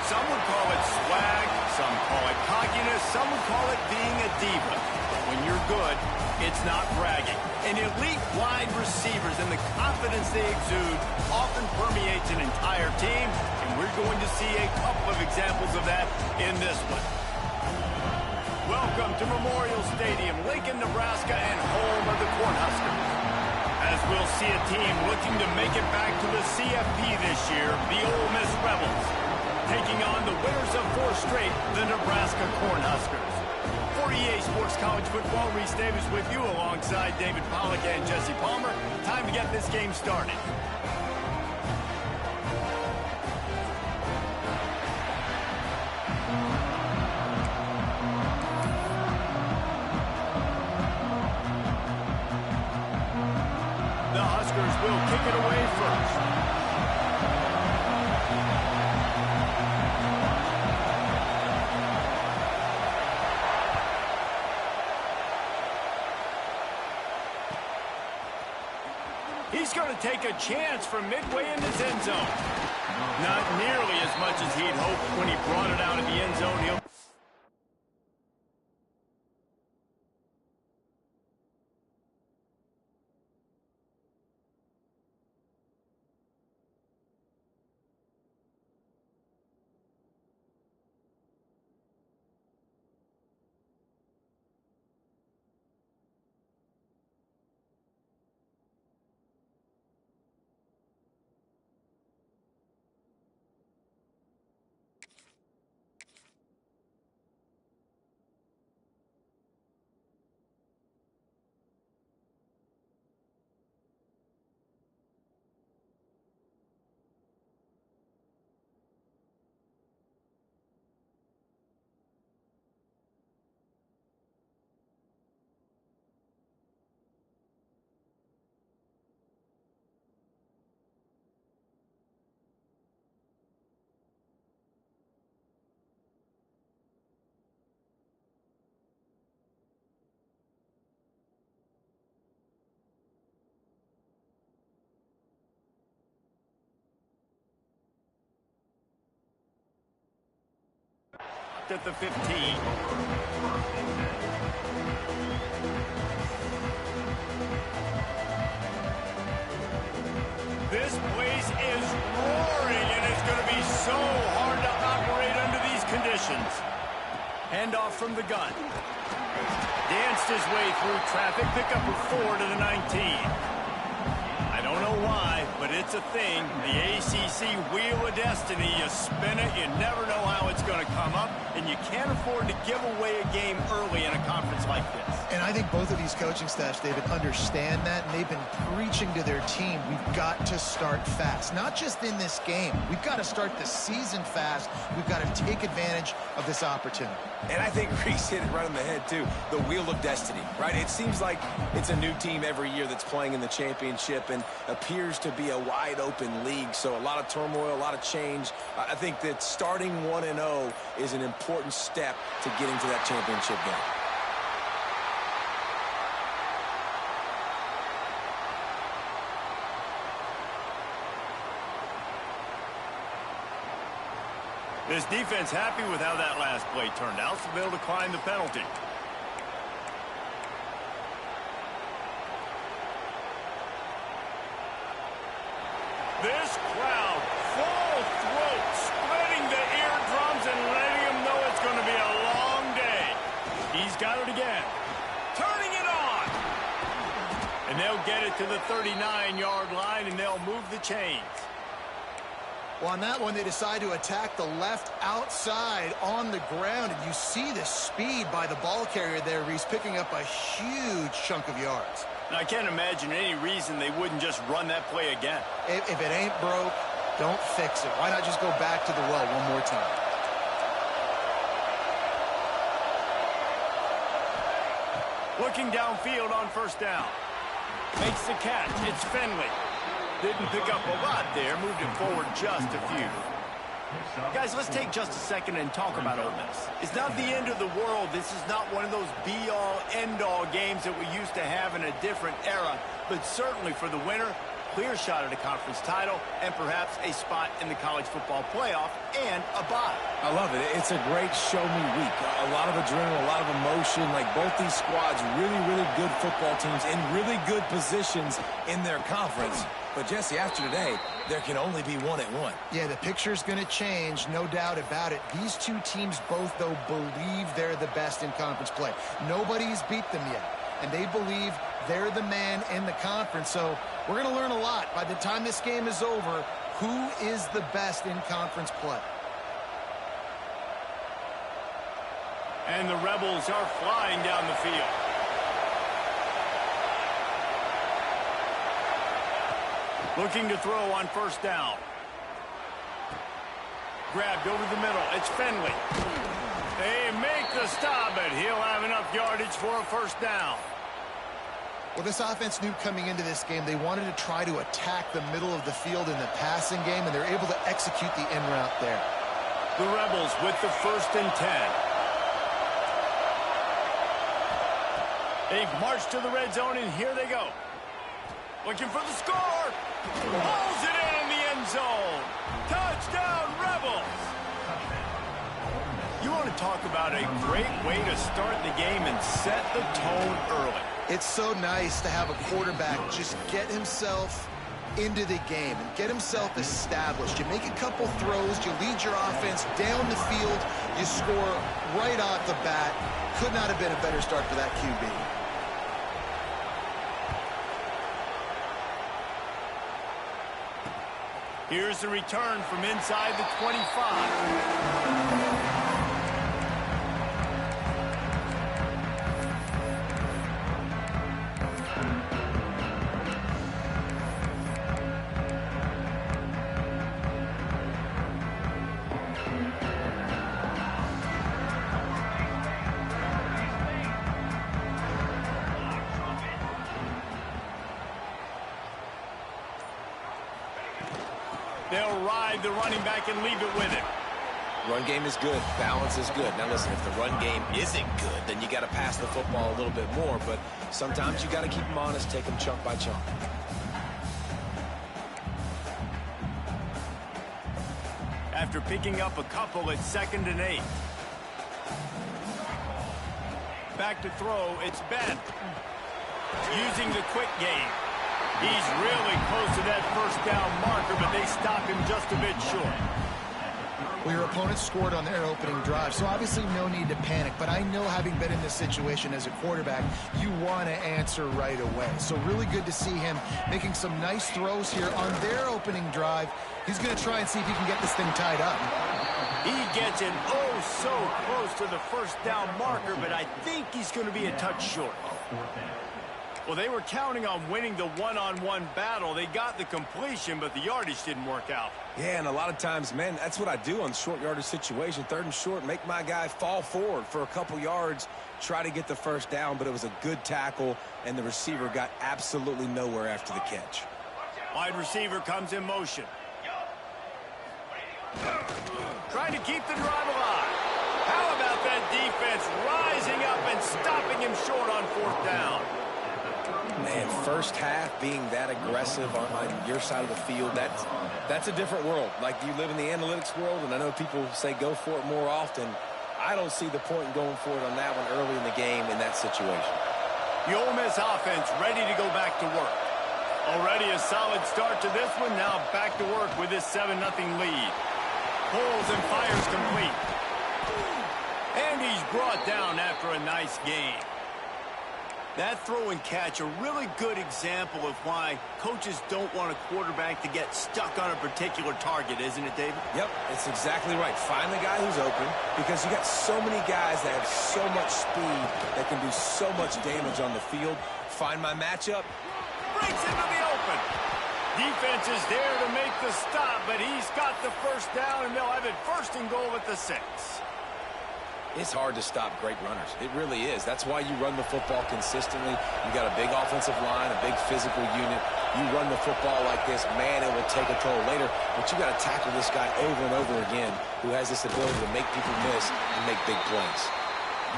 Some would call it swag, some call it cockiness, some would call it being a diva. But when you're good, it's not bragging. And elite wide receivers and the confidence they exude often permeates an entire team, and we're going to see a couple of examples of that in this one. Welcome to Memorial Stadium, Lincoln, Nebraska, and home of the Cornhuskers. As we'll see a team looking to make it back to the CFP this year, the Ole Miss Rebels, taking on the winners of 4 straight, the Nebraska Cornhuskers. For EA Sports College Football, Reese Davis with you alongside David Pollack and Jesse Palmer. Time to get this game started. The Huskers will kick it away first. He's going to take a chance from midway in his end zone. Not nearly as much as he'd hoped when he brought it out of the end zone. He'll at the 15. This place is roaring, and it's going to be so hard to operate under these conditions. Handoff from the gun. Danced his way through traffic, pick up a 4 to the 19. I don't know why, but it's a thing. The ACC Wheel of Destiny. You spin it, you never know how it's going to come up, and you can't afford to give away a game early in a conference like this. And I think both of these coaching staffs, David, understand that, and they've been preaching to their team, we've got to start fast. Not just in this game. We've got to start the season fast. We've got to take advantage of this opportunity. And I think Reese hit it right on the head, too. The Wheel of Destiny, right? It seems like it's a new team every year that's playing in the championship and appears to be a wide-open league. So a lot of turmoil, a lot of change. I think that starting 1-0 is an important step to getting to that championship game. This defense happy with how that last play turned out, so they'll decline the penalty. This crowd, full throat, spreading the eardrums and letting them know it's going to be a long day. He's got it again. Turning it on. And they'll get it to the 39-yard line, and they'll move the chains. Well, on that one, they decide to attack the left outside on the ground, and you see the speed by the ball carrier there, Reese, picking up a huge chunk of yards. Now, I can't imagine any reason they wouldn't just run that play again. If it ain't broke, don't fix it. Why not just go back to the well one more time? Looking downfield on first down. Makes the catch. It's Finley. Didn't pick up a lot there. Moved it forward just a few. Guys, let's take just a second and talk about Ole Miss. It's not the end of the world. This is not one of those be-all, end-all games that we used to have in a different era. But certainly for the winner, clear shot at a conference title and perhaps a spot in the college football playoff and a bye. I love it. It's a great show-me week. A lot of adrenaline, a lot of emotion. Like, both these squads, really, really good football teams in really good positions in their conference. But, Jesse, after today, there can only be one at one. Yeah, the picture's going to change, no doubt about it. These two teams both, though, believe they're the best in conference play. Nobody's beat them yet, and they believe they're the man in the conference. So we're going to learn a lot. By the time this game is over, who is the best in conference play? And the Rebels are flying down the field. Looking to throw on first down. Grabbed over the middle. It's Finley. They make the stop, but he'll have enough yardage for a first down. Well, this offense knew coming into this game they wanted to try to attack the middle of the field in the passing game, and they're able to execute the in route there. The Rebels with the 1st and 10. They've marched to the red zone, and here they go. Looking for the score. Pulls it in the end zone. Touchdown, Rebels. You want to talk about a great way to start the game and set the tone early. It's so nice to have a quarterback just get himself into the game and get himself established. You make a couple throws, you lead your offense down the field, you score right off the bat. Could not have been a better start for that QB. Here's the return from inside the 25. They'll ride the running back and leave it with him. Run game is good. Balance is good. Now, listen, if the run game isn't good, then you got to pass the football a little bit more. But sometimes you got to keep them honest, take them chunk by chunk. After picking up a couple, it's 2nd and 8. Back to throw, it's Ben. Using the quick game. He's really close to that first down marker, but they stop him just a bit short. Well, your opponent scored on their opening drive, so obviously no need to panic. But I know, having been in this situation as a quarterback, you want to answer right away. So really good to see him making some nice throws here on their opening drive. He's going to try and see if he can get this thing tied up. He gets it so close to the first down marker, but I think he's going to be a touch short. Well, they were counting on winning the one-on-one battle. They got the completion, but the yardage didn't work out. Yeah, and a lot of times, man, that's what I do on short yardage situation. 3rd and short, make my guy fall forward for a couple yards, try to get the first down, but it was a good tackle, and the receiver got absolutely nowhere after the catch. Wide receiver comes in motion. Trying to keep the drive alive. How about that defense rising up and stopping him short on 4th down? Man, first half being that aggressive on your side of the field, that's a different world. Like, you live in the analytics world, and I know people say go for it more often. I don't see the point in going for it on that one early in the game in that situation. The Ole Miss offense ready to go back to work. Already a solid start to this one. Now back to work with this 7-0 lead. Pulls and fires complete. And he's brought down after a nice game. That throw and catch, a really good example of why coaches don't want a quarterback to get stuck on a particular target, isn't it, David? Yep, it's exactly right. Find the guy who's open, because you got so many guys that have so much speed that can do so much damage on the field. Find my matchup. Breaks into the open. Defense is there to make the stop, but he's got the first down, and they'll have it 1st and goal at the 6. It's hard to stop great runners. It really is. That's why you run the football consistently. You got a big offensive line, a big physical unit. You run the football like this, man, it will take a toll later. But you got to tackle this guy over and over again who has this ability to make people miss and make big plays.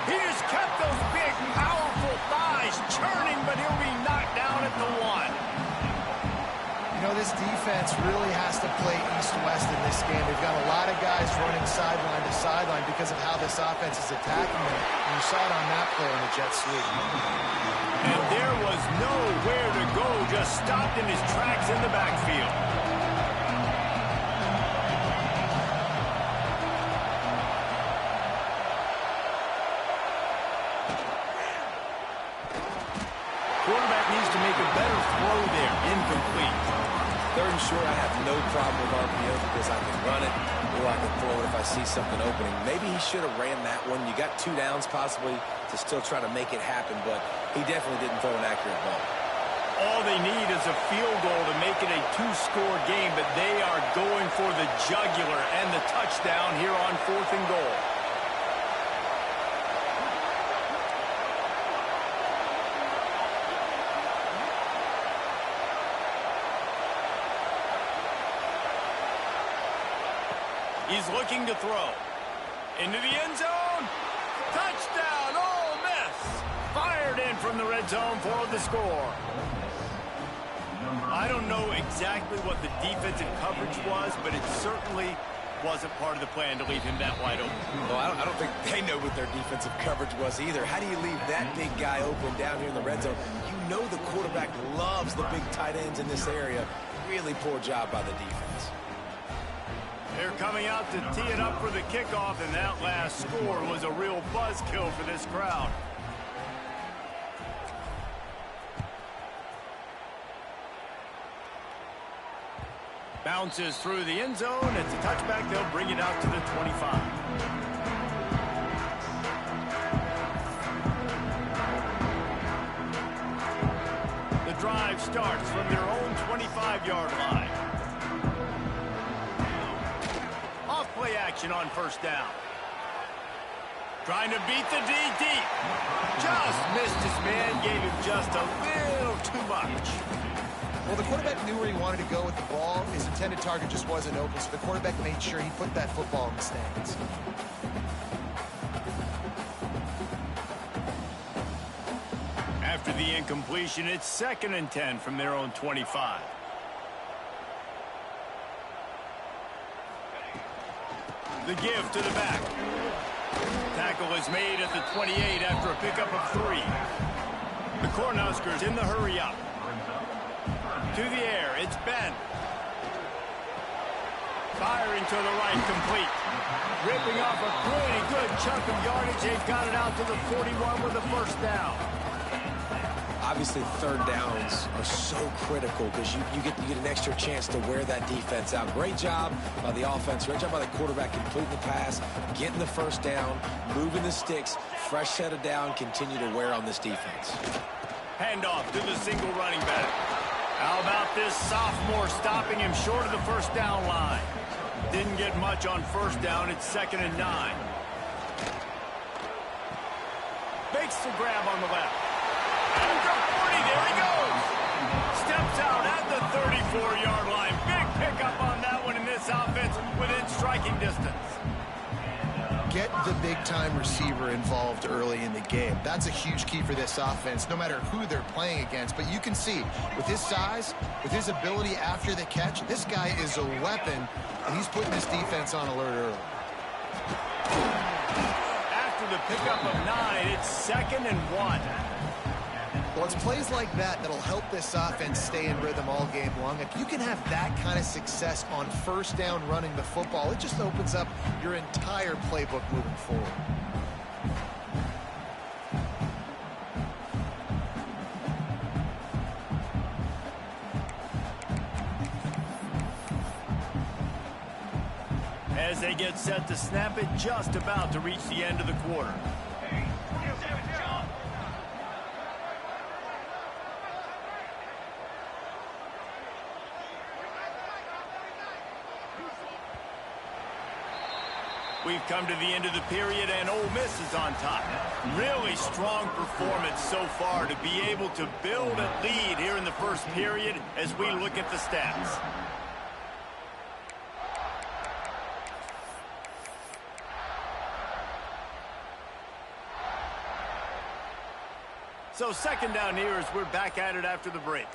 He just kept those big, powerful thighs churning, but he'll be knocked down at the 1. know, this defense really has to play east-west in this game. They've got a lot of guys running sideline to sideline because of how this offense is attacking them. And you saw it on that play on the jet sweep. And there was nowhere to go, just stopped in his tracks in the backfield. Quarterback needs to make a better throw there. Incomplete. Third and short, I have no problem with RPO because I can run it or I can throw it if I see something opening. Maybe he should have ran that one. You got 2 downs possibly to still try to make it happen, but he definitely didn't throw an accurate ball. All they need is a field goal to make it a 2-score game, but they are going for the jugular and the touchdown here on 4th and goal. He's looking to throw. Into the end zone. Touchdown, Ole Miss. Fired in from the red zone for the score. I don't know exactly what the defensive coverage was, but it certainly wasn't part of the plan to leave him that wide open. Well, I don't think they know what their defensive coverage was either. How do you leave that big guy open down here in the red zone? You know the quarterback loves the big tight ends in this area. Really poor job by the defense. They're coming out to tee it up for the kickoff, and that last score was a real buzzkill for this crowd. Bounces through the end zone. It's a touchback. They'll bring it out to the 25. The drive starts from their own 25-yard line. Play action on first down. Trying to beat the D deep. Just missed his man. Gave him just a little too much. Well, the quarterback knew where he wanted to go with the ball. His intended target just wasn't open, so the quarterback made sure he put that football in the stands. After the incompletion, it's 2nd and 10 from their own 25. The give to the back. Tackle is made at the 28 after a pickup of 3. The Cornhuskers in the hurry up. To the air, it's Ben. Firing to the right, complete. Ripping off a pretty good chunk of yardage. They've got it out to the 41 with a first down. Obviously, third downs are so critical because you get an extra chance to wear that defense out. Great job by the offense. Great job by the quarterback completing the pass, getting the first down, moving the sticks, fresh set of down, continue to wear on this defense. Handoff to the single running back. How about this sophomore stopping him short of the first down line? Didn't get much on first down. It's 2nd and 9. Makes the grab on the left. And the 40, there he goes. Steps out at the 34-yard line. Big pickup on that one in this offense within striking distance. Get the big-time receiver involved early in the game. That's a huge key for this offense, no matter who they're playing against. But you can see, with his size, with his ability after the catch, this guy is a weapon, and he's putting this defense on alert early. After the pickup of 9, it's 2nd and 1. Well, it's plays like that that'll help this offense stay in rhythm all game long. If you can have that kind of success on first down running the football, it just opens up your entire playbook moving forward. As they get set to snap it, just about to reach the end of the quarter. We've come to the end of the period, and Ole Miss is on top. Really strong performance so far to be able to build a lead here in the first period as we look at the stats. So 2nd down here as we're back at it after the break.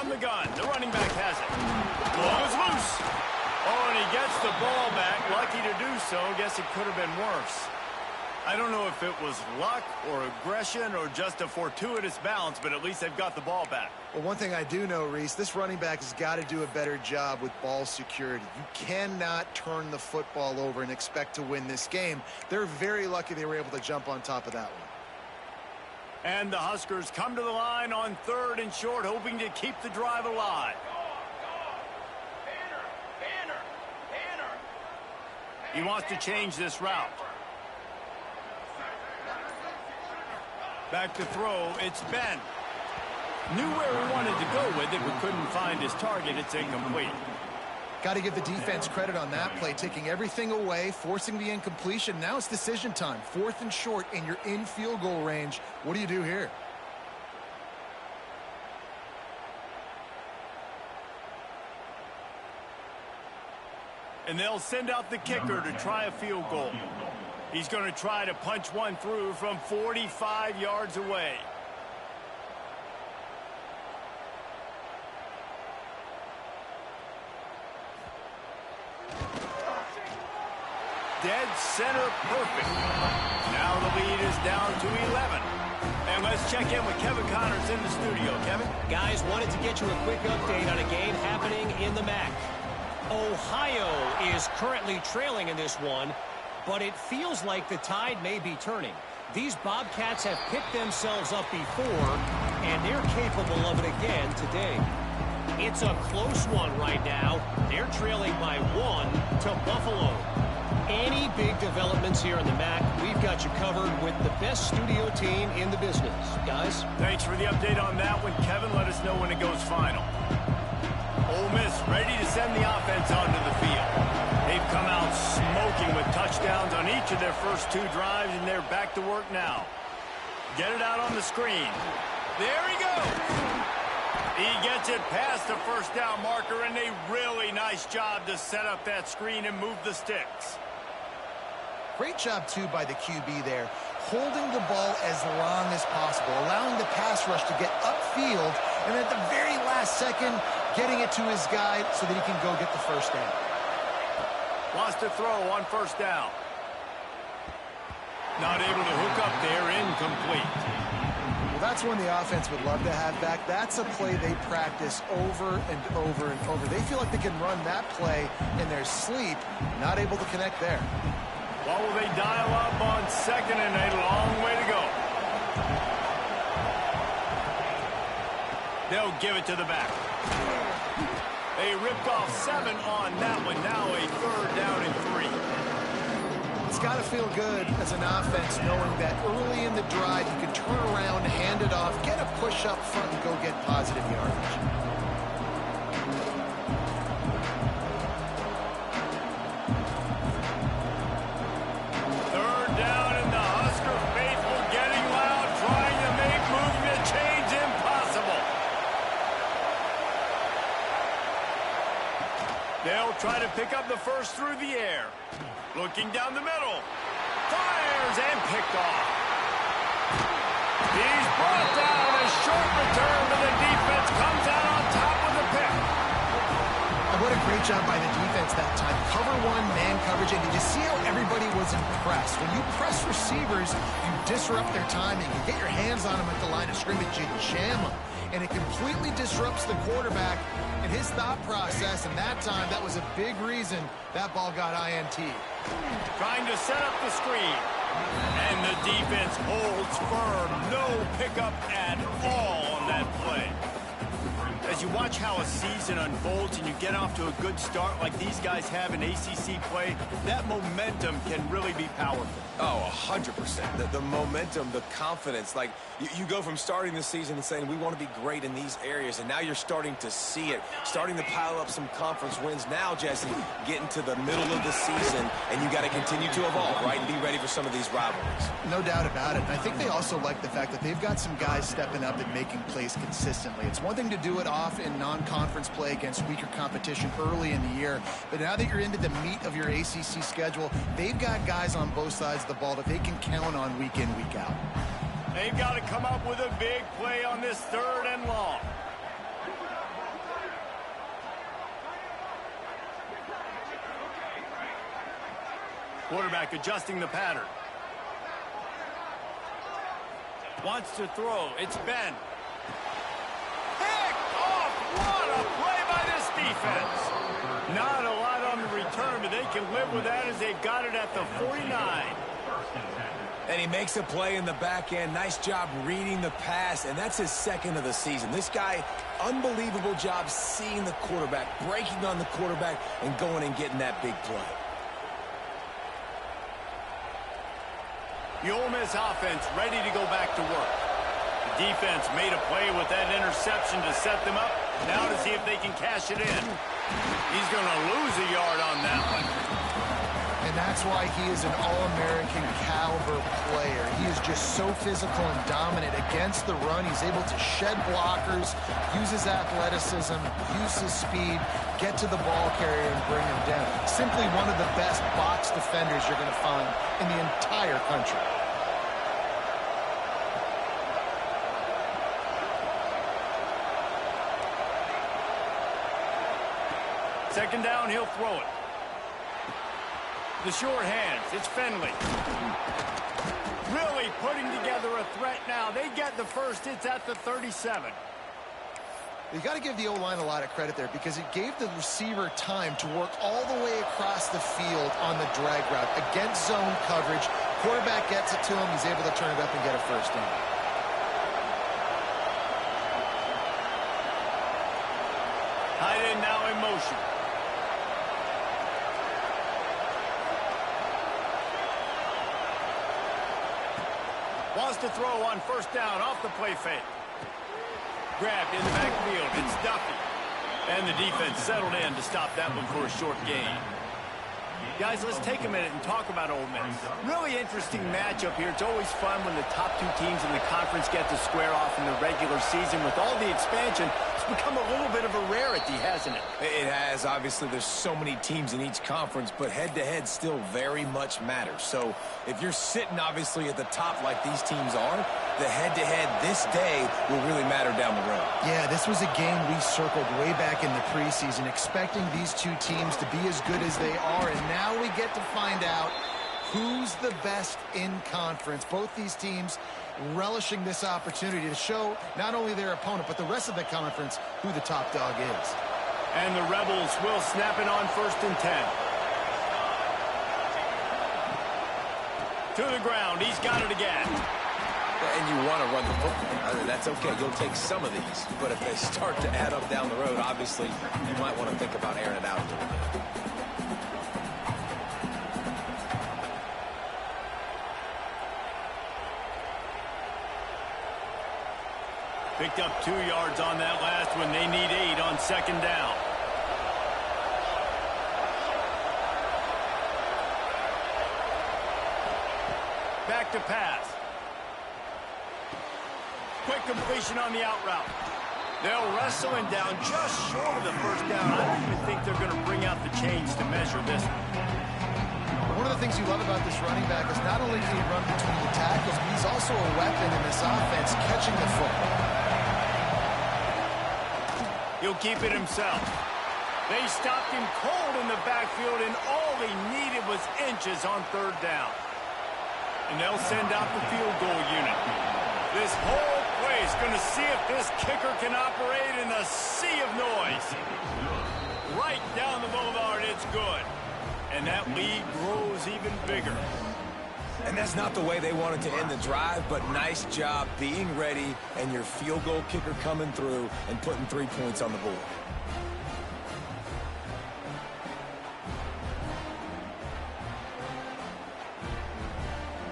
From the gun, the running back has it. Ball is loose. Oh, and he gets the ball back. Lucky to do so. Guess it could have been worse. I don't know if it was luck or aggression or just a fortuitous bounce, but at least they've got the ball back. Well, one thing I do know, Reese, this running back has got to do a better job with ball security. You cannot turn the football over and expect to win this game. They're very lucky they were able to jump on top of that one. And the Huskers come to the line on 3rd and short, hoping to keep the drive alive. He wants to change this route. Back to throw, it's Ben. Knew where he wanted to go with it, but couldn't find his target. It's incomplete. Got to give the defense credit on that play, taking everything away, forcing the incompletion. Now it's decision time. 4th and short, and you're in field goal range. What do you do here? And they'll send out the kicker to try a field goal. He's going to try to punch one through from 45 yards away. Dead center perfect. Now the lead is down to 11. And let's check in with Kevin Connors in the studio. Kevin? Guys, wanted to get you a quick update on a game happening in the MAC. Ohio is currently trailing in this one, but it feels like the tide may be turning. These Bobcats have picked themselves up before, and they're capable of it again today. It's a close one right now. They're trailing by 1 to Buffalo. Any big developments here in the MAC, we've got you covered with the best studio team in the business. Guys? Thanks for the update on that one, Kevin. Let us know when it goes final. Ole Miss ready to send the offense onto the field. They've come out smoking with touchdowns on each of their first 2 drives, and they're back to work now. Get it out on the screen. There he goes. He gets it past the first down marker, and a really nice job to set up that screen and move the sticks. Great job, too, by the QB there, holding the ball as long as possible, allowing the pass rush to get upfield, and at the very last second, getting it to his guy so that he can go get the first down. Wants to throw on first down. Not able to hook up there, incomplete. Well, that's one the offense would love to have back. That's a play they practice over and over and over. They feel like they can run that play in their sleep, not able to connect there. What will they dial up on 2nd and a long way to go? They'll give it to the back. They ripped off 7 on that one. Now a 3rd down and 3. It's got to feel good as an offense knowing that early in the drive you can turn around, hand it off, get a push up front, and go get positive yardage. They'll try to pick up the first through the air. Looking down the middle. Fires and picked off. He's brought down. A short return, but the defense comes out on top with the pick. And what a great job by the defense that time. Cover 1, man coverage, and did you see how everybody was impressed? When you press receivers, you disrupt their timing. You get your hands on them at the line of scrimmage, you jam them. And it completely disrupts the quarterback and his thought process, and that time, that was a big reason that ball got INT. Trying to set up the screen. And the defense holds firm. No pickup at all on that play. As you watch how a season unfolds and you get off to a good start like these guys have in ACC play, that momentum can really be powerful. Oh, 100%. The momentum, the confidence. Like, you go from starting the season and saying, we want to be great in these areas, and now you're starting to see it, starting to pile up some conference wins. Now, Jesse, getting to the middle of the season, and you got to continue to evolve, right, and be ready for some of these rivalries. No doubt about it. And I think they also like the fact that they've got some guys stepping up and making plays consistently. It's one thing to do it off in non-conference play against weaker competition early in the year, but now that you're into the meat of your ACC schedule, they've got guys on both sides of the ball that they can count on week in, week out. They've got to come up with a big play on this 3rd and long. Quarterback adjusting the pattern. Wants to throw. It's Ben. Picked off. What a play by this defense. Not a lot on the return, but they can live with that as they've got it at the 49. And he makes a play in the back end. Nice job reading the pass, and that's his second of the season. This guy, unbelievable job seeing the quarterback, breaking on the quarterback, and going and getting that big play. The Ole Miss offense ready to go back to work. The defense made a play with that interception to set them up. Now to see if they can cash it in. He's going to lose a yard on that one. And that's why he is an All-American caliber player. He is just so physical and dominant against the run. He's able to shed blockers, use his athleticism, use his speed, get to the ball carrier and bring him down. Simply one of the best box defenders you're going to find in the entire country. Second down, he'll throw it. The short hands, it's Finley. Really putting together a threat now. They get the first, it's at the 37. You got to give the O-line a lot of credit there because it gave the receiver time to work all the way across the field on the drag route against zone coverage. Quarterback gets it to him. He's able to turn it up and get a first down. Tight end now in motion. Wants to throw on first down off the play fake. Grabbed in the backfield. It's Duffy. And the defense settled in to stop that one for a short gain. Guys, let's take a minute and talk about Ole Miss. Really interesting matchup here. It's always fun when the top two teams in the conference get to square off in the regular season. With all the expansion, it's become a little bit of a rarity, hasn't it? It has. Obviously, there's so many teams in each conference, but head-to-head still very much matters. So if you're sitting, obviously, at the top like these teams are, the head-to-head this day will really matter down the road. Yeah, this was a game we circled way back in the preseason, expecting these two teams to be as good as they are, and now we get to find out who's the best in conference. Both these teams relishing this opportunity to show not only their opponent, but the rest of the conference who the top dog is. And the Rebels will snap it on 1st and 10. To the ground. He's got it again. And you want to run the football. That's okay. You'll take some of these. But if they start to add up down the road, obviously, you might want to think about airing it out a little bit. Picked up 2 yards on that last one. They need 8 on second down. Back to pass. Quick completion on the out route. They'll wrestle him down just short of the first down. I don't even think they're going to bring out the chains to measure this. One of the things you love about this running back is not only can he run between the tackles, but he's also a weapon in this offense catching the football. He'll keep it himself. They stopped him cold in the backfield, and all he needed was inches on third down. And they'll send out the field goal unit. This whole place going to see if this kicker can operate in a sea of noise. Right down the boulevard, it's good. And that lead grows even bigger. And that's not the way they wanted to end the drive, but nice job being ready and your field goal kicker coming through and putting 3 points on the board.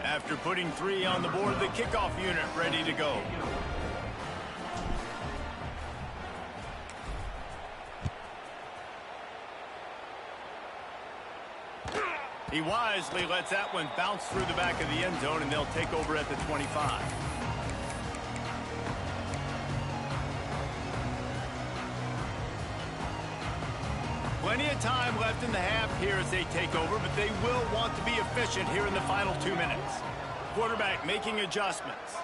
After putting 3 on the board, the kickoff unit ready to go. He wisely lets that one bounce through the back of the end zone, and they'll take over at the 25. Plenty of time left in the half here as they take over, but they will want to be efficient here in the final 2 minutes. Quarterback making adjustments.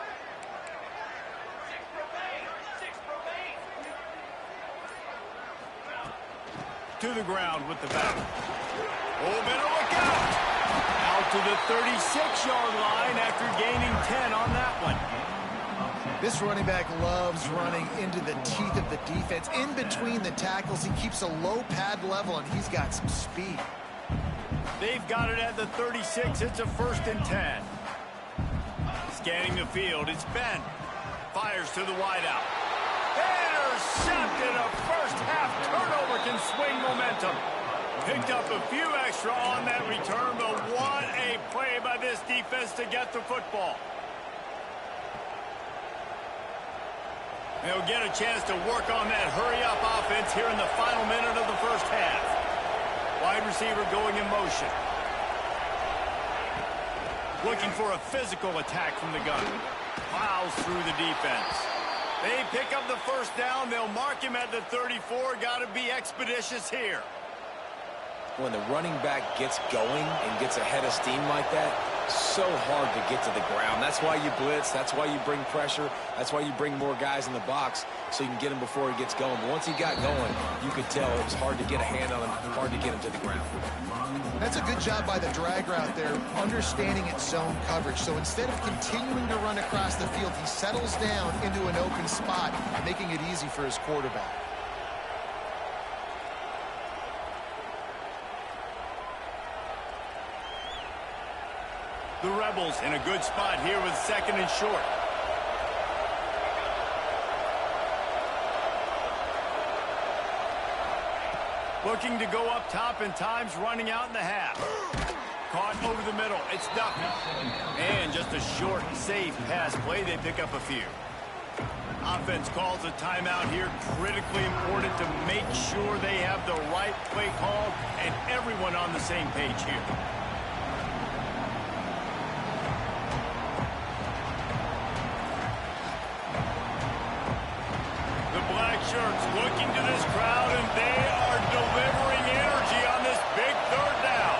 To the ground with the back. Oh, better look out! Out to the 36-yard line after gaining 10 on that one. This running back loves running into the teeth of the defense. In between the tackles, he keeps a low pad level, and he's got some speed. They've got it at the 36. It's a 1st and 10. Scanning the field, it's Ben. Fires to the wideout. Intercepted. A first-half turnover can swing momentum. Picked up a few extra on that return, but what a play by this defense to get the football. They'll get a chance to work on that hurry-up offense here in the final minute of the first half. Wide receiver going in motion. Looking for a physical attack from the gun. Plows through the defense. They pick up the first down. They'll mark him at the 34. Got to be expeditious here. When the running back gets going and gets ahead of steam like that, so hard to get to the ground. That's why you blitz. That's why you bring pressure. That's why you bring more guys in the box so you can get him before he gets going. But once he got going, you could tell it was hard to get a hand on him, hard to get him to the ground. That's a good job by the drag route there, understanding its zone coverage. So instead of continuing to run across the field, he settles down into an open spot, making it easy for his quarterback. The Rebels in a good spot here with 2nd and short. Looking to go up top, and time's running out in the half. Caught over the middle. It's Duffy. And just a short, safe pass play. They pick up a few. Offense calls a timeout here. Critically important to make sure they have the right play called and everyone on the same page here. Shirts looking to this crowd, and they are delivering energy on this big 3rd down.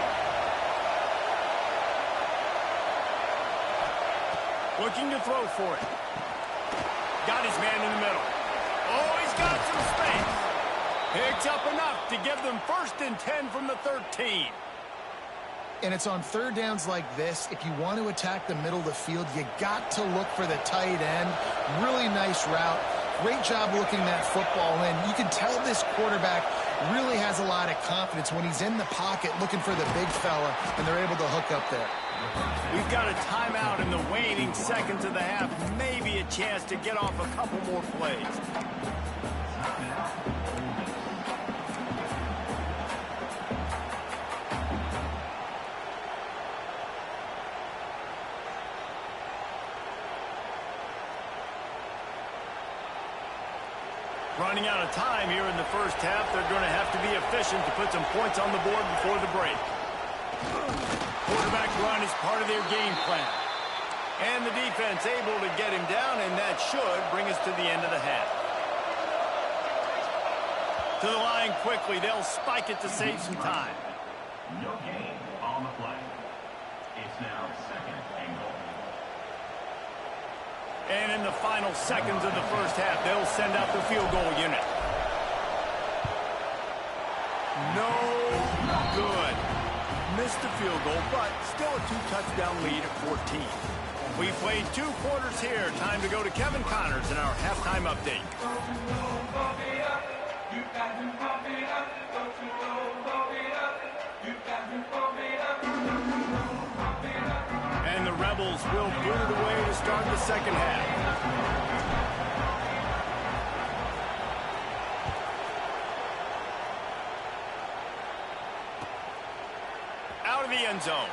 Looking to throw for it. Got his man in the middle. Oh, he's got some space. Picks up enough to give them 1st and 10 from the 13. And it's on 3rd downs like this. If you want to attack the middle of the field, you got to look for the tight end. Really nice route. Great job looking that football in. You can tell this quarterback really has a lot of confidence when he's in the pocket looking for the big fella, and they're able to hook up there. We've got a timeout in the waning seconds of the half. Maybe a chance to get off a couple more plays. Running out of time here in the first half. They're going to have to be efficient to put some points on the board before the break. Quarterback run is part of their game plan. And the defense able to get him down, and that should bring us to the end of the half. To the line quickly. They'll spike it to save some time. No gain on the play. It's now 2nd and goal. And in the final seconds of the first half, they'll send out the field goal unit. No good. Missed the field goal, but still a 2-touchdown lead at 14. We played 2 quarters here. Time to go to Kevin Connors in our halftime update. And the Rebels will boot it away to start the second half. Out of the end zone.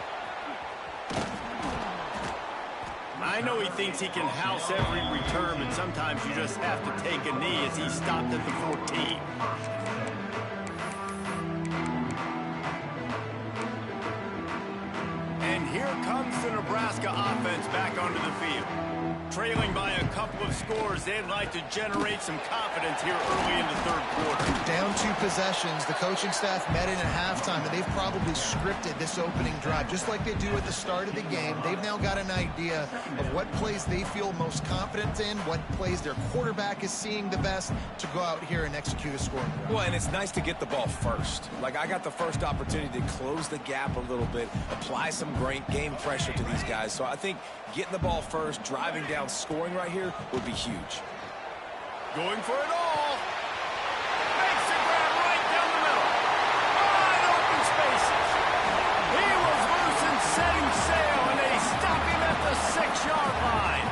I know he thinks he can house every return, but sometimes you just have to take a knee as he stopped at the 14. And here comes the Nebraska offense back onto the field. Trailing by a couple of scores, they'd like to generate some confidence here early in the third quarter. Down 2 possessions, the coaching staff met in at halftime, and they've probably scripted this opening drive, just like they do at the start of the game. They've now got an idea of what plays they feel most confident in, what plays their quarterback is seeing the best to go out here and execute a scoring drive. Well, and it's nice to get the ball first. Like, I got the first opportunity to close the gap a little bit, apply some great game pressure to these guys. So I think getting the ball first, driving down, scoring right here would be huge. Going for it all. Makes the grab right down the middle. Wide open spaces. He was loose and setting sail, and they stop him at the 6-yard line.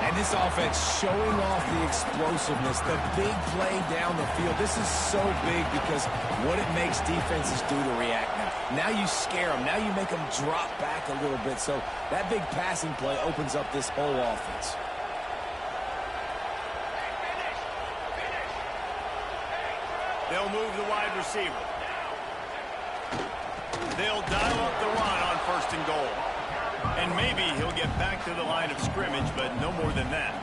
And this offense showing off the explosiveness, the big play down the field. This is so big because what it makes defenses do to react now. Now you scare them. Now you make them drop back a little bit. So that big passing play opens up this whole offense. They'll move the wide receiver. They'll dial up the run on 1st and goal. And maybe he'll get back to the line of scrimmage, but no more than that.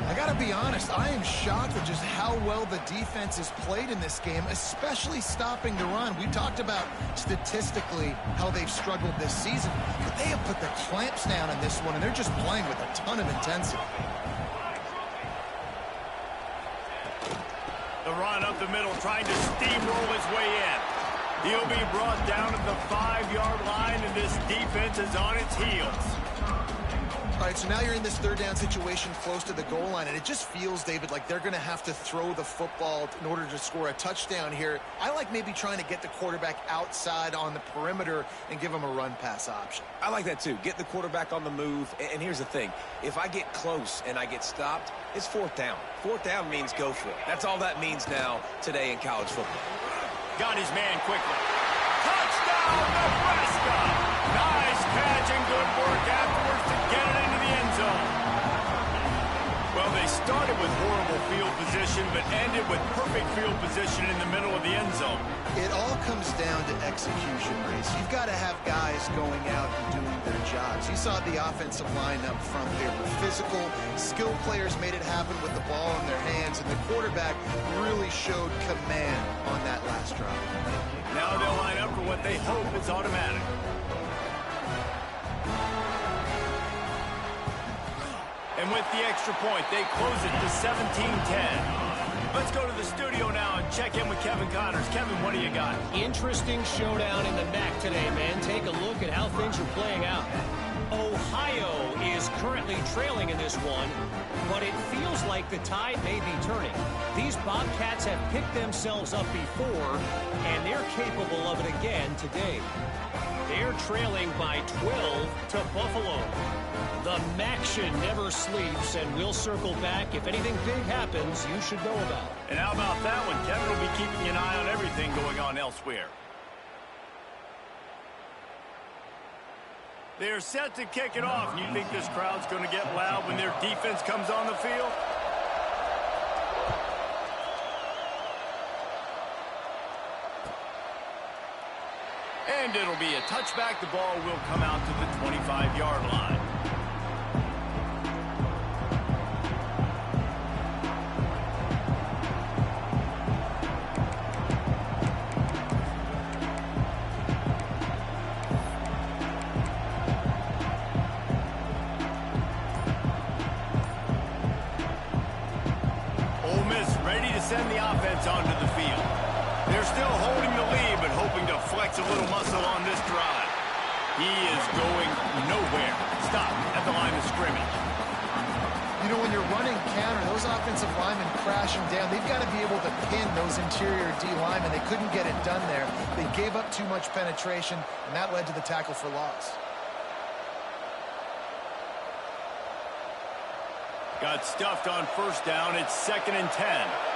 I got to be honest, I am shocked at just how well the defense has played in this game, especially stopping the run. We talked about statistically how they've struggled this season, but they have put the clamps down in this one, and they're just playing with a ton of intensity. The run up the middle, trying to steamroll his way in. He'll be brought down at the 5-yard line, and this defense is on its heels. All right, so now you're in this 3rd down situation close to the goal line, and it just feels, David, like they're going to have to throw the football in order to score a touchdown here. I like maybe trying to get the quarterback outside on the perimeter and give him a run-pass option. I like that too. Get the quarterback on the move. And here's the thing. If I get close and I get stopped, it's 4th down. 4th down means go for it. That's all that means now today in college football. Got his man quickly. Touchdown, Nebraska! Nice catch and good work afterwards to get it into the end zone. Well, they started with horrible field position, but ended with perfect field position in the middle of the end zone. It all comes down to execution, Reese. You've got to have guys going out and doing their jobs. You saw the offensive line up front. They were physical. Skilled players made it happen with the ball in their hands, and the quarterback really showed command on that last drive. Now they'll line up for what they hope is automatic. And with the extra point, they close it to 17-10. Let's go to the studio now and check in with Kevin Connors. Kevin, what do you got? Interesting showdown in the MAC today, man. Take a look at how things are playing out. Ohio is currently trailing in this one, but it feels like the tide may be turning. These Bobcats have picked themselves up before, and they're capable of it again today. They're trailing by 12 to Buffalo. The MACtion never sleeps, and we'll circle back. If anything big happens, you should know about it. And how about that one? Kevin will be keeping an eye on everything going on elsewhere. They're set to kick it off. And you think this crowd's going to get loud when their defense comes on the field? And it'll be a touchback. The ball will come out to the 25-yard line. Send the offense onto the field. They're still holding the lead, but hoping to flex a little muscle on this drive. He is going nowhere. Stop at the line of scrimmage. You know, when you're running counter, those offensive linemen crashing down, they've got to be able to pin those interior D linemen. They couldn't get it done there. They gave up too much penetration, and that led to the tackle for loss. Got stuffed on 1st down. It's 2nd and 10.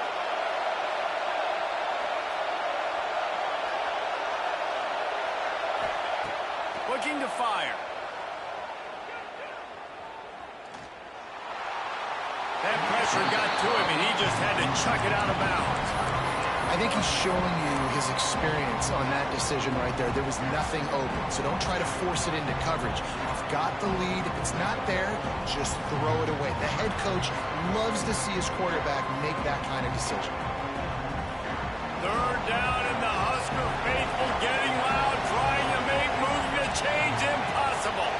Looking to fire. That pressure got to him, and he just had to chuck it out of bounds. I think he's showing you his experience on that decision right there. There was nothing open, so don't try to force it into coverage. You've got the lead. If it's not there, just throw it away. The head coach loves to see his quarterback make that kind of decision. Third down, and the Husker faithful getting loud, trying to make moving the chains impossible.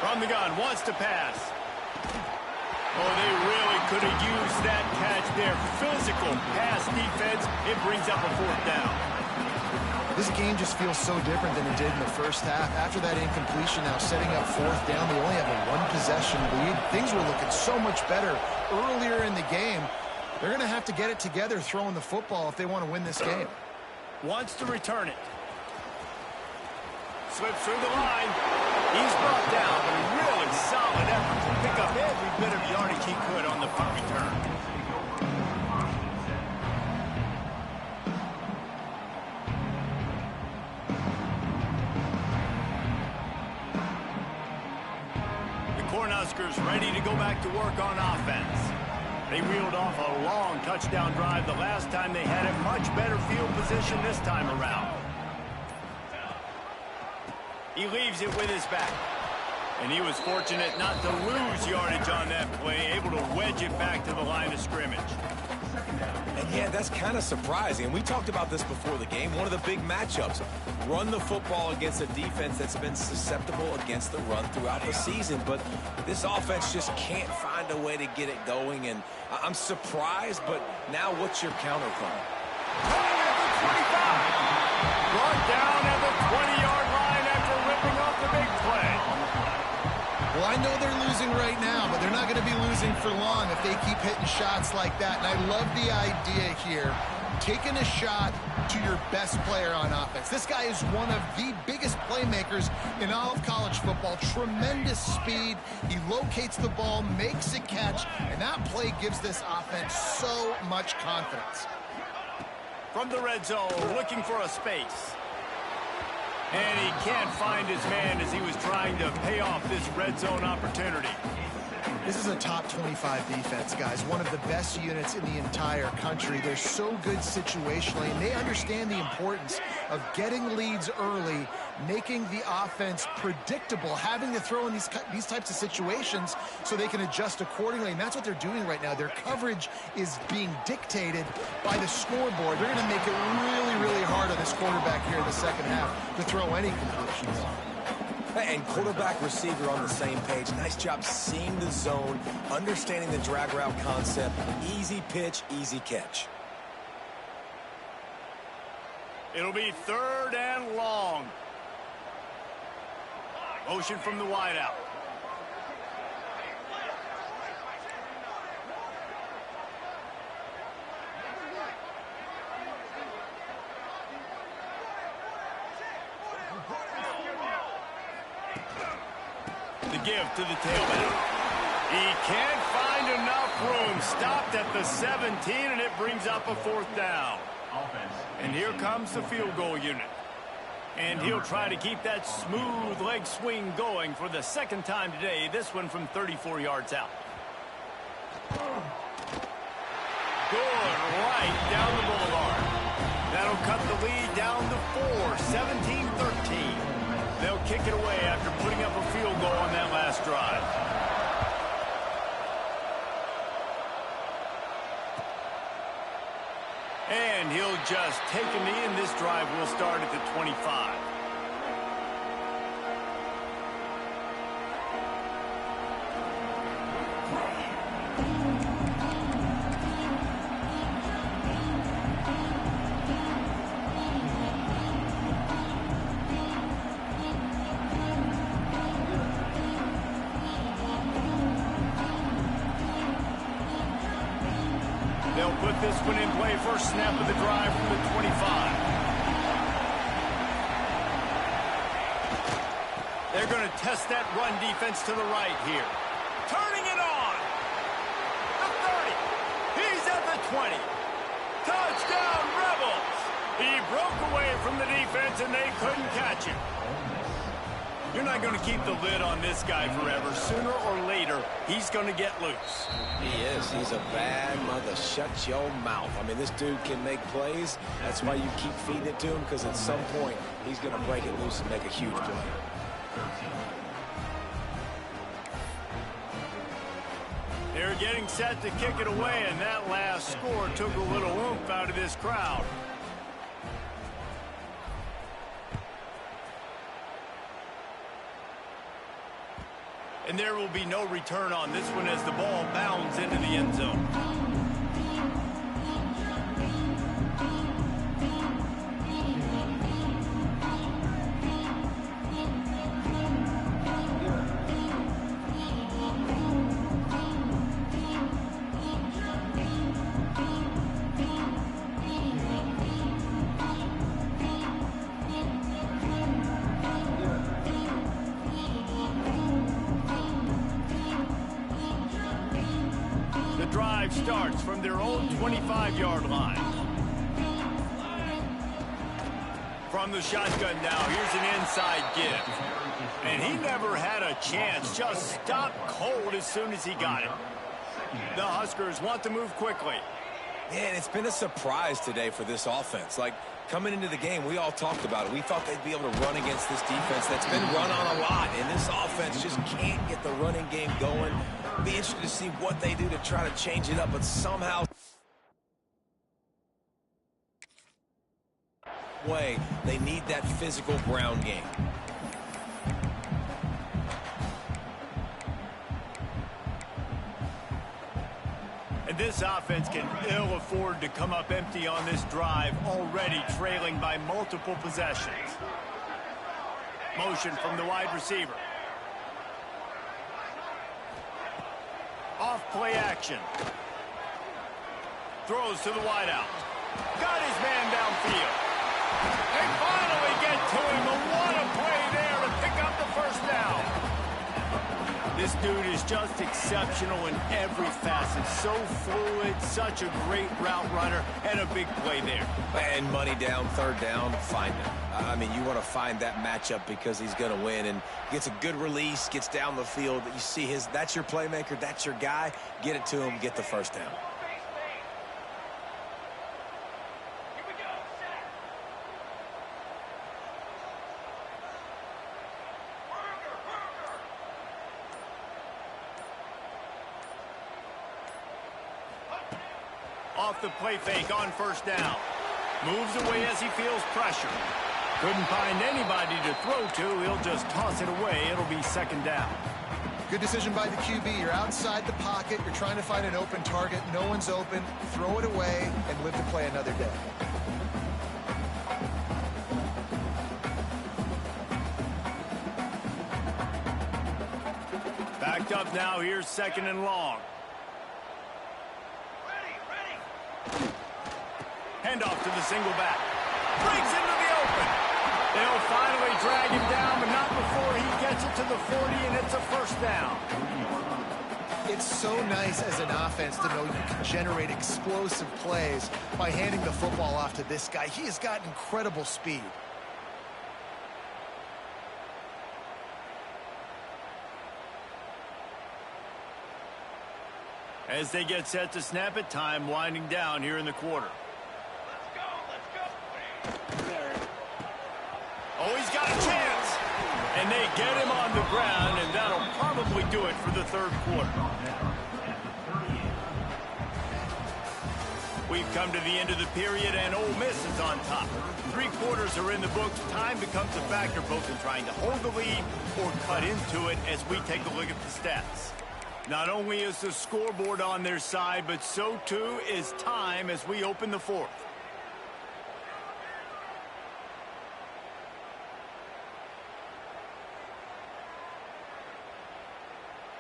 From the gun, wants to pass. Oh, they really could have used that catch there. Physical pass defense. It brings up a fourth down. This game just feels so different than it did in the first half. After that incompletion, now setting up fourth down, they only have a one-possession lead. Things were looking so much better earlier in the game. They're going to have to get it together throwing the football if they want to win this game. Wants to return it. Slips through the line. He's brought down, but a really solid effort to pick up every bit of yardage he could on the punt return. The Cornhuskers ready to go back to work on offense. They wheeled off a long touchdown drive the last time they had a much better field position this time around. He leaves it with his back. And he was fortunate not to lose yardage on that play, able to wedge it back to the line of scrimmage. And yeah, that's kind of surprising. And we talked about this before the game. One of the big matchups. Run the football against a defense that's been susceptible against the run throughout the season. But this offense just can't find a way to get it going. And I'm surprised, but now what's your counterpoint? Brought down at the 20-yard line after ripping off the big play. Well, I know they're losing right now, but they're not going to be losing for long if they keep hitting shots like that. And I love the idea here, taking a shot to your best player on offense. This guy is one of the biggest playmakers in all of college football. Tremendous speed. He locates the ball, makes a catch, and that play gives this offense so much confidence. From the red zone, looking for a space. And he can't find his man as he was trying to pay off this red zone opportunity. This is a top 25 defense, guys. One of the best units in the entire country. They're so good situationally, and they understand the importance of getting leads early, making the offense predictable, having to throw in these types of situations so they can adjust accordingly. And that's what they're doing right now. Their coverage is being dictated by the scoreboard. They're going to make it really, really hard on this quarterback here in the second half to throw any completions. And quarterback, receiver on the same page. Nice job seeing the zone, understanding the drag route concept. Easy pitch, easy catch. It'll be third and long. Motion from the wideout. The give to the tailback. He can't find enough room. Stopped at the 17, and it brings up a fourth down. And here comes the field goal unit. And he'll try to keep that smooth leg swing going for the second time today. This one from 34 yards out. Good right down the boulevard. That'll cut the lead down to 4, 17-13. They'll kick it away after putting up a field goal on that last drive. And he'll just take a knee, and this drive will start at the 25. They'll put this one in play. First snap of the drive from the 25. They're going to test that run defense to the right here. Turning it on. The 30. He's at the 20. Touchdown, Rebels. He broke away from the defense, and they couldn't catch him. You're not going to keep the lid on this guy forever. Sooner or later, he's going to get loose. He is. He's a bad mother. Shut your mouth. I mean, this dude can make plays. That's why you keep feeding it to him, because at some point, he's going to break it loose and make a huge play. They're getting set to kick it away, and that last score took a little oomph out of this crowd. And there will be no return on this one as the ball bounds into the end zone. Drive starts from their own 25-yard line. From the shotgun now, here's an inside give. And he never had a chance, just stopped cold as soon as he got it. The Huskers want to move quickly. Man, it's been a surprise today for this offense. Like, coming into the game, we all talked about it. We thought they'd be able to run against this defense that's been run on a lot, and this offense just can't get the running game going. Be interested to see what they do to try to change it up, but somehow they need that physical ground game. And this offense can ill afford to come up empty on this drive, already trailing by multiple possessions. Motion from the wide receiver. Off play action. Throws to the wideout. Got his man downfield. They finally get to him. But what a play there to pick up the first down. This dude is just exceptional in every facet. So fluid, such a great route runner, and a big play there. And money down, third down, find him. I mean, you want to find that matchup because he's going to win, and gets a good release, gets down the field. You see that's your playmaker, that's your guy. Get it to him, get the first down. Off the play fake on first down. Moves away as he feels pressure. Couldn't find anybody to throw to. He'll just toss it away. It'll be second down. Good decision by the QB. You're outside the pocket. You're trying to find an open target. No one's open. Throw it away and live to play another day. Backed up now. Here's second and long. Handoff to the single back. Breaks into the open. They'll finally drag him down, but not before he gets it to the 40, and it's a first down. It's so nice as an offense to know you can generate explosive plays by handing the football off to this guy. He has got incredible speed. As they get set to snap it, time winding down here in the quarter. Oh, he's got a chance. And they get him on the ground, and that'll probably do it for the third quarter. We've come to the end of the period, and Ole Miss is on top. 3 quarters are in the books. Time becomes a factor both in trying to hold the lead or cut into it as we take a look at the stats. Not only is the scoreboard on their side, but so too is time as we open the fourth.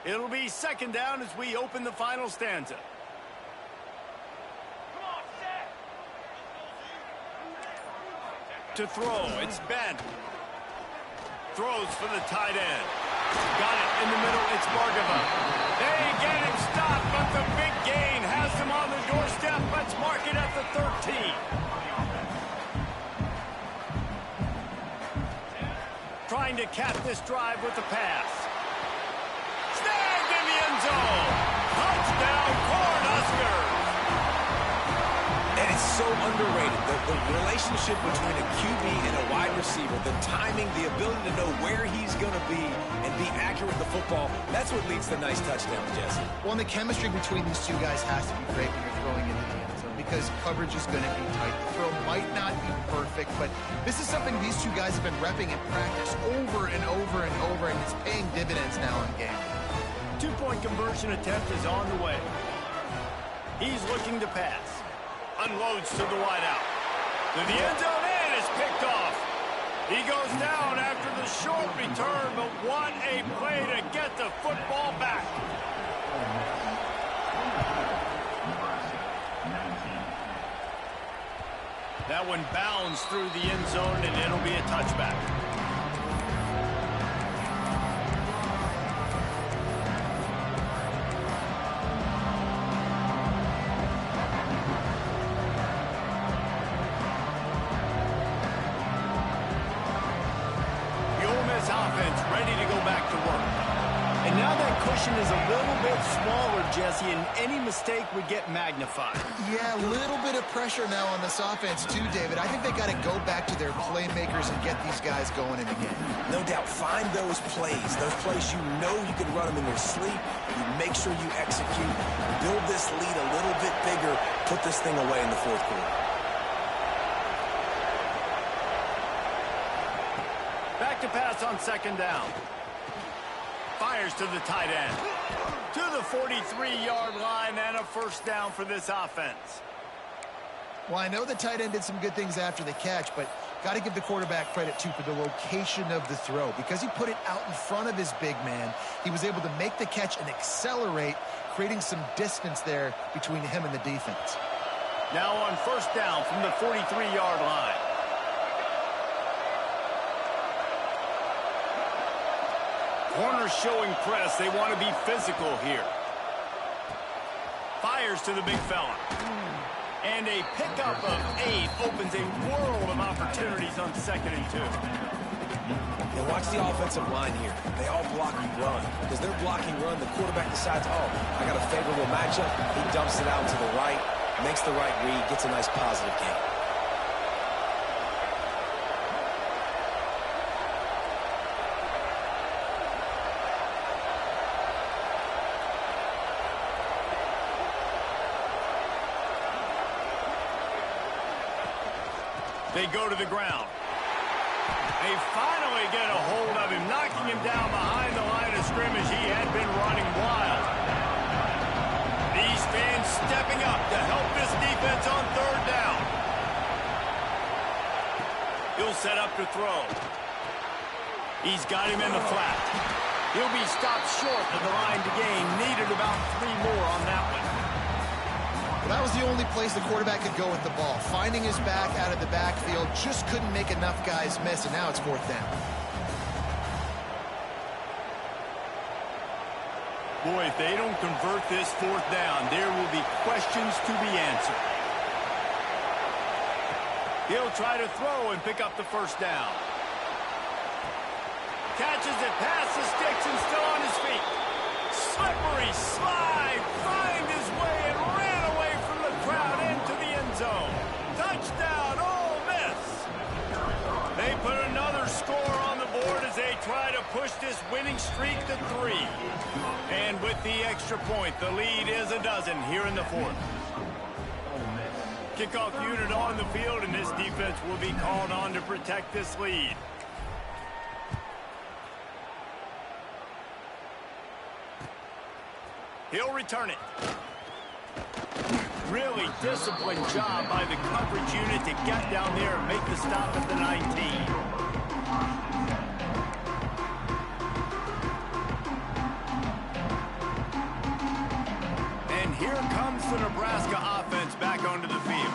It'll be second down as we open the final stanza. To throw, it's Ben. Throws for the tight end. Got it in the middle, it's Bargava. They get him stopped, but the big gain has him on the doorstep. Let's mark it at the 13. trying to cap this drive with the pass. Snagged in the end zone. Touchdown, Cornhuskers. And it's so underrated. The relationship between a QB and a wide receiver, the timing, the ability to know where he's going to be and be accurate with the football, that's what leads to nice touchdowns, Jesse. Well, and the chemistry between these two guys has to be great when you're throwing into the end zone because coverage is going to be tight. The throw might not be perfect, but this is something these two guys have been repping in practice over and over and over, and it's paying dividends now in game. Two-point conversion attempt is on the way. He's looking to pass. Unloads to the wideout. To the end zone, and it's picked off. He goes down after the short return, but what a play to get the football back. That one bounds through the end zone, and it'll be a touchback. Offense ready to go back to work. And now that cushion is a little bit smaller, Jesse, and any mistake would get magnified. Yeah, a little bit of pressure now on this offense too, David. I think they got to go back to their playmakers and get these guys going in the game. No doubt, find those plays you know you can run them in your sleep. You make sure you execute, build this lead a little bit bigger, put this thing away in the fourth quarter. Back to pass on second down. Fires to the tight end. To the 43-yard line and a first down for this offense. Well, I know the tight end did some good things after the catch, but got to give the quarterback credit, too, for the location of the throw. Because he put it out in front of his big man, he was able to make the catch and accelerate, creating some distance there between him and the defense. Now on first down from the 43-yard line. Corners showing press. They want to be physical here. Fires to the big fella. And a pickup of 8 opens a world of opportunities on 2nd and 2. And watch the offensive line here. They all block you run. Because they're blocking run, the quarterback decides, oh, I got a favorable matchup. He dumps it out to the right, makes the right read, gets a nice positive gain. They go to the ground. They finally get a hold of him, knocking him down behind the line of scrimmage. He had been running wild. These fans stepping up to help this defense on third down. He'll set up to throw. He's got him in the flat. He'll be stopped short of the line to gain. Needed about 3 more on that one. That was the only place the quarterback could go with the ball. Finding his back out of the backfield, just couldn't make enough guys miss, and now it's 4th down. Boy, if they don't convert this 4th down, there will be questions to be answered. He'll try to throw and pick up the first down. Catches it past the sticks and still on his feet. Slippery slide, find his way and ran away from the crowd into the end zone. Touchdown, Ole Miss. They put another score on the board as they try to push this winning streak to 3. And with the extra point, the lead is a dozen here in the 4th. Kickoff unit on the field, and this defense will be called on to protect this lead. He'll return it. Really disciplined job by the coverage unit to get down there and make the stop at the 19. And here comes the Nebraska offense back onto the field.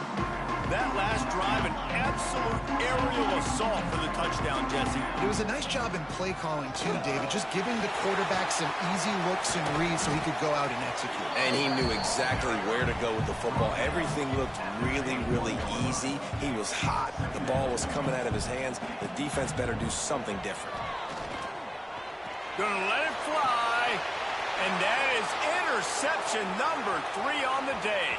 That last drive, an absolute aerial assault for the touchdown, Jesse. It was a nice job in play calling, too, David, just giving the quarterback some easy looks and reads so he could go out and execute. And he knew exactly where to go with the football. Everything looked really, really easy. He was hot. The ball was coming out of his hands. The defense better do something different. Gonna let it fly. And that is interception number 3 on the day.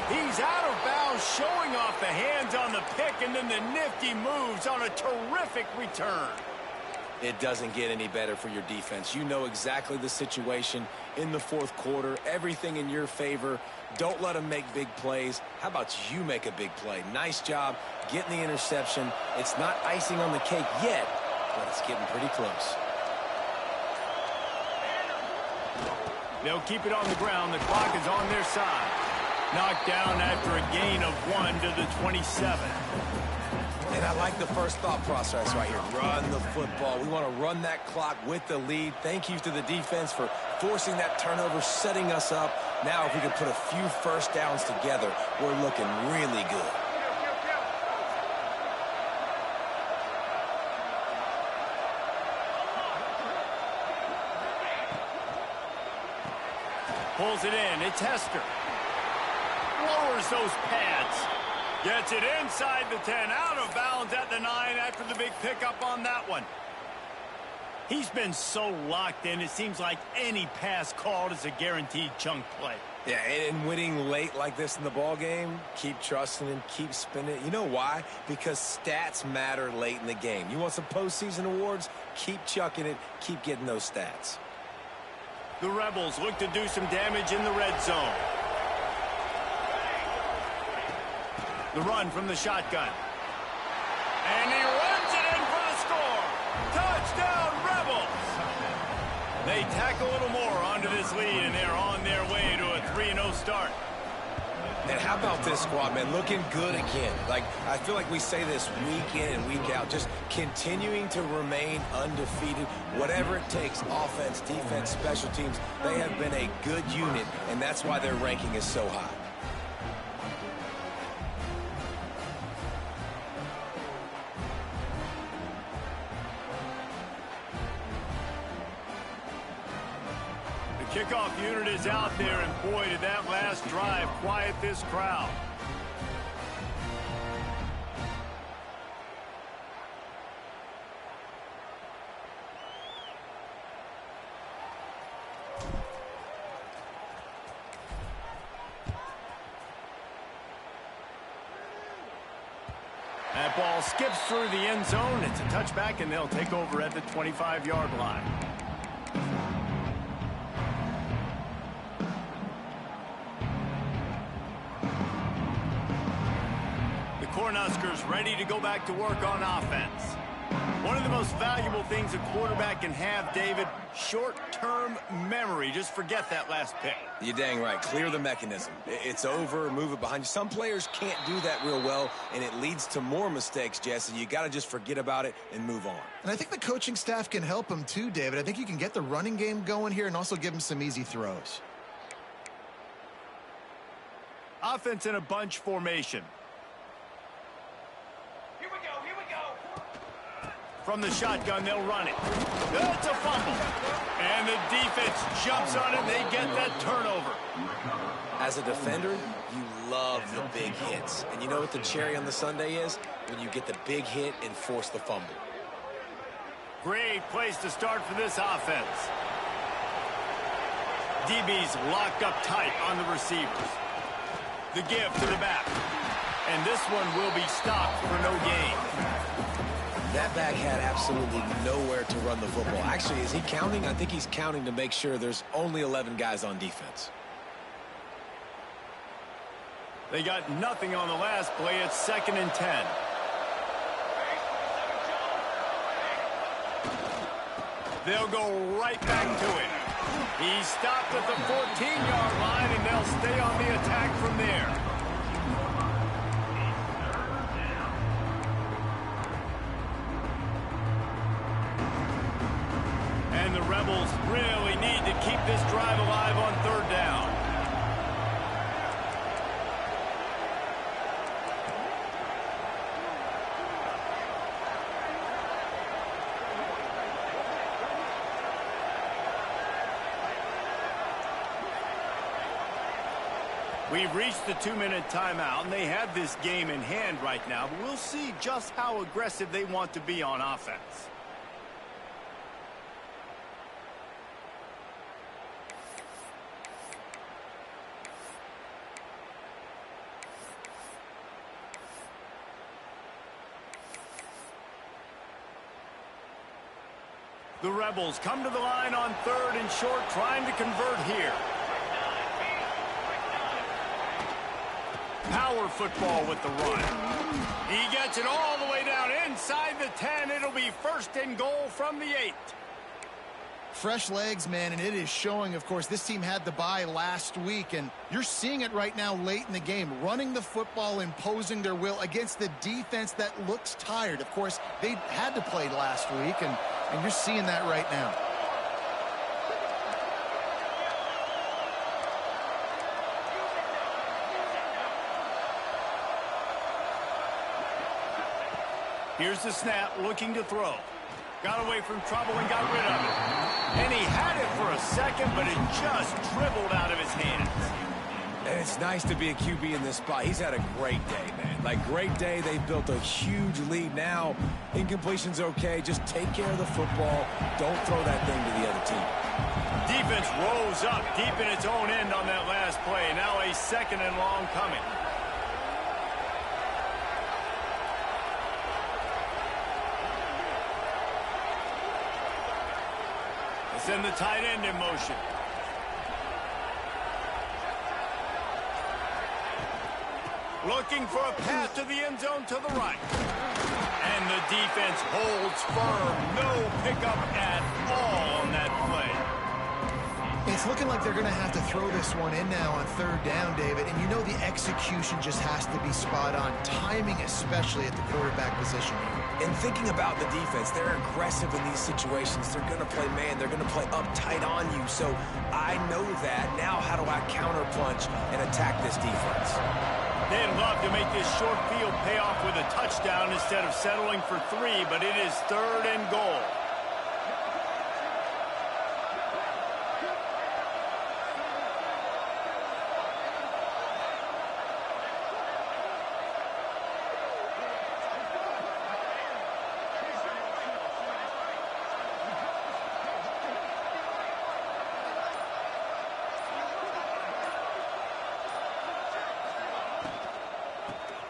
He's out of bounds, showing off the hands on the pick, and then the nifty moves on a terrific return. It doesn't get any better for your defense. You know exactly the situation in the fourth quarter, everything in your favor. Don't let them make big plays. How about you make a big play? Nice job getting the interception. It's not icing on the cake yet, but it's getting pretty close. They'll keep it on the ground. The clock is on their side. Knocked down after a gain of 1 to the 27. And I like the first thought process right here. Run the football. We want to run that clock with the lead. Thank you to the defense for forcing that turnover, setting us up. Now if we can put a few first downs together, we're looking really good. Pulls it in. It's Hester. Lowers those pads. Gets it inside the 10. Out of bounds at the 9 after the big pickup on that one. He's been so locked in, it seems like any pass called is a guaranteed chunk play. Yeah, and winning late like this in the ball game, keep trusting him, keep spinning it. You know why? Because stats matter late in the game. You want some postseason awards? Keep chucking it, keep getting those stats. The Rebels look to do some damage in the red zone. The run from the shotgun. And he runs it in for the score. Touchdown, Rebels! They tack a little more onto this lead, and they're on their way to a 3-0 start. And how about this squad, man? Looking good again. Like, I feel like we say this week in and week out, just continuing to remain undefeated. Whatever it takes, offense, defense, special teams, they have been a good unit, and that's why their ranking is so high. Kickoff unit is out there, and boy, did that last drive quiet this crowd. That ball skips through the end zone. It's a touchback, and they'll take over at the 25-yard line. Cornhuskers ready to go back to work on offense. One of the most valuable things a quarterback can have, David, short-term memory. Just forget that last pick. You're dang right. Clear the mechanism. It's over, move it behind you. Some players can't do that real well, and it leads to more mistakes, Jesse. You got to just forget about it and move on. And I think the coaching staff can help him too, David. I think you can get the running game going here and also give him some easy throws. Offense in a bunch formation. From the shotgun, they'll run it. That's a fumble. And the defense jumps on it. They get that turnover. As a defender, you love the big hits. And you know what the cherry on the sundae is? When you get the big hit and force the fumble. Great place to start for this offense. DB's locked up tight on the receivers. The give to the back. And this one will be stopped for no gain. That back had absolutely nowhere to run the football. Actually, is he counting? I think he's counting to make sure there's only 11 guys on defense. They got nothing on the last play. It's 2nd and 10. They'll go right back to it. He stopped at the 14-yard line, and they'll stay on the attack from there. And the Rebels really need to keep this drive alive on 3rd down. We've reached the 2-minute timeout, and they have this game in hand right now. But we'll see just how aggressive they want to be on offense. The Rebels come to the line on 3rd and short, trying to convert here. Power football with the run. He gets it all the way down inside the 10. It'll be 1st and goal from the 8. Fresh legs, man, and it is showing. Of course, this team had the bye last week, and you're seeing it right now late in the game, running the football, imposing their will against the defense that looks tired. Of course, they had to play last week, and you're seeing that right now. Here's the snap, looking to throw. Got away from trouble and got rid of it. And he had it for a second, but it just dribbled out of his hands. And it's nice to be a QB in this spot. He's had a great day, man. Like, great day. They've built a huge lead. Now, incompletion's okay. Just take care of the football. Don't throw that thing to the other team. Defense rose up deep in its own end on that last play. Now a 2nd and long coming. Send the tight end in motion. Looking for a pass to the end zone to the right. And the defense holds firm. No pickup at all on that play. It's looking like they're going to have to throw this one in now on 3rd down, David. And you know the execution just has to be spot on. Timing, especially at the quarterback position. And thinking about the defense, they're aggressive in these situations. They're going to play man. They're going to play up tight on you. So I know that. Now how do I counterpunch and attack this defense? They'd love to make this short field pay off with a touchdown instead of settling for 3, but it is 3rd and goal.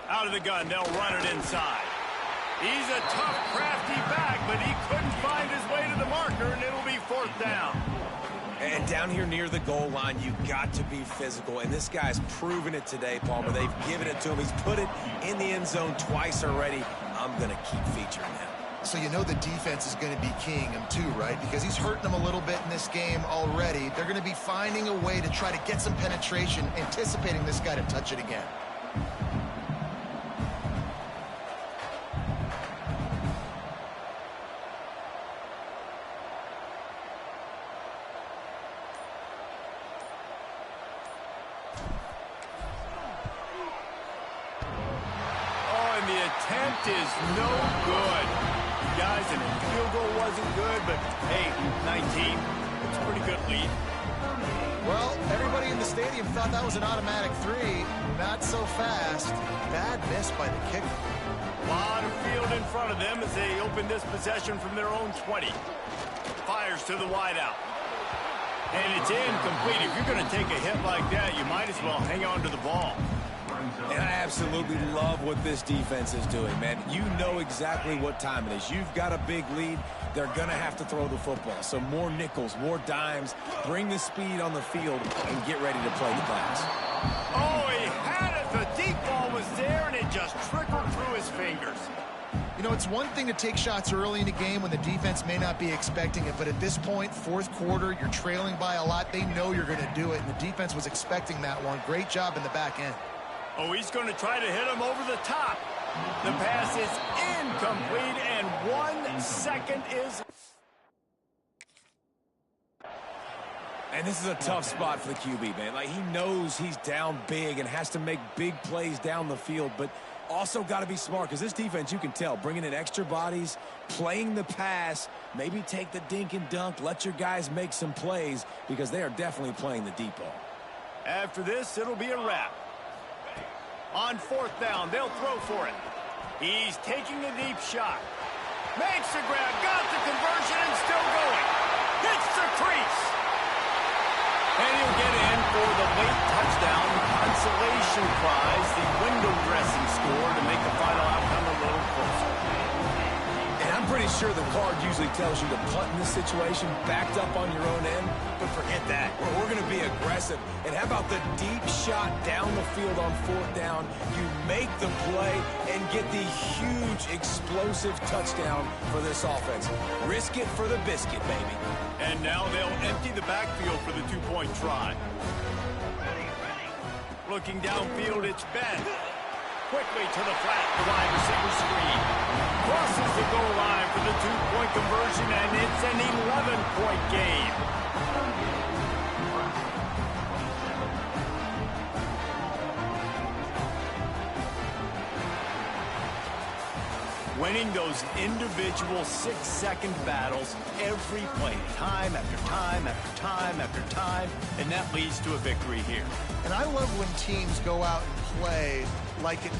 Out of the gun, they'll run it inside. He's a tough, crafty back, but he couldn't find his way to the marker, and it'll be 4th down. And down here near the goal line, you've got to be physical. And this guy's proven it today, Palmer. They've given it to him. He's put it in the end zone twice already. I'm going to keep featuring him. So you know the defense is going to be keying him too, right? Because he's hurting them a little bit in this game already. They're going to be finding a way to try to get some penetration, anticipating this guy to touch it again. Attempt is no good. Guys, and the field goal wasn't good, but hey, 19. It's a pretty good lead. Well, everybody in the stadium thought that was an automatic 3. Not so fast. Bad miss by the kicker. A lot of field in front of them as they open this possession from their own 20. Fires to the wideout. And it's incomplete. If you're going to take a hit like that, you might as well hang on to the ball. And I absolutely love what this defense is doing, man. You know exactly what time it is. You've got a big lead. They're going to have to throw the football. So more nickels, more dimes. Bring the speed on the field and get ready to play the pass. Oh, he had it. The deep ball was there, and it just trickled through his fingers. You know, it's one thing to take shots early in a game when the defense may not be expecting it, but at this point, 4th quarter, you're trailing by a lot. They know you're going to do it, and the defense was expecting that one. Great job in the back end. Oh, he's going to try to hit him over the top. The pass is incomplete, and 1 second is... And this is a tough spot for the QB, man. Like, he knows he's down big and has to make big plays down the field, but also got to be smart because this defense, you can tell, bringing in extra bodies, playing the pass, maybe take the dink and dunk, let your guys make some plays because they are definitely playing the deep ball. After this, it'll be a wrap. On 4th down, they'll throw for it. He's taking a deep shot. Makes the grab, got the conversion, and still going. Hits the crease. And he'll get in for the late touchdown consolation prize, the window dressing score to make the final outcome a little closer. And I'm pretty sure the card usually tells you to punt in this situation, backed up on your own end, but forget that. We're going to be aggressive. And how about the deep shot down the field on 4th down? You make the play and get the huge explosive touchdown for this offense. Risk it for the biscuit, baby. And now they'll empty the backfield for the 2-point try. Looking downfield, it's Ben. Quickly to the flat, the wide receiver screen. Crosses the goal line for the 2-point conversion, and it's an 11-point game. Winning those individual 6-second battles every play, time after time after time after time, and that leads to a victory here. And I love when teams go out and play like it.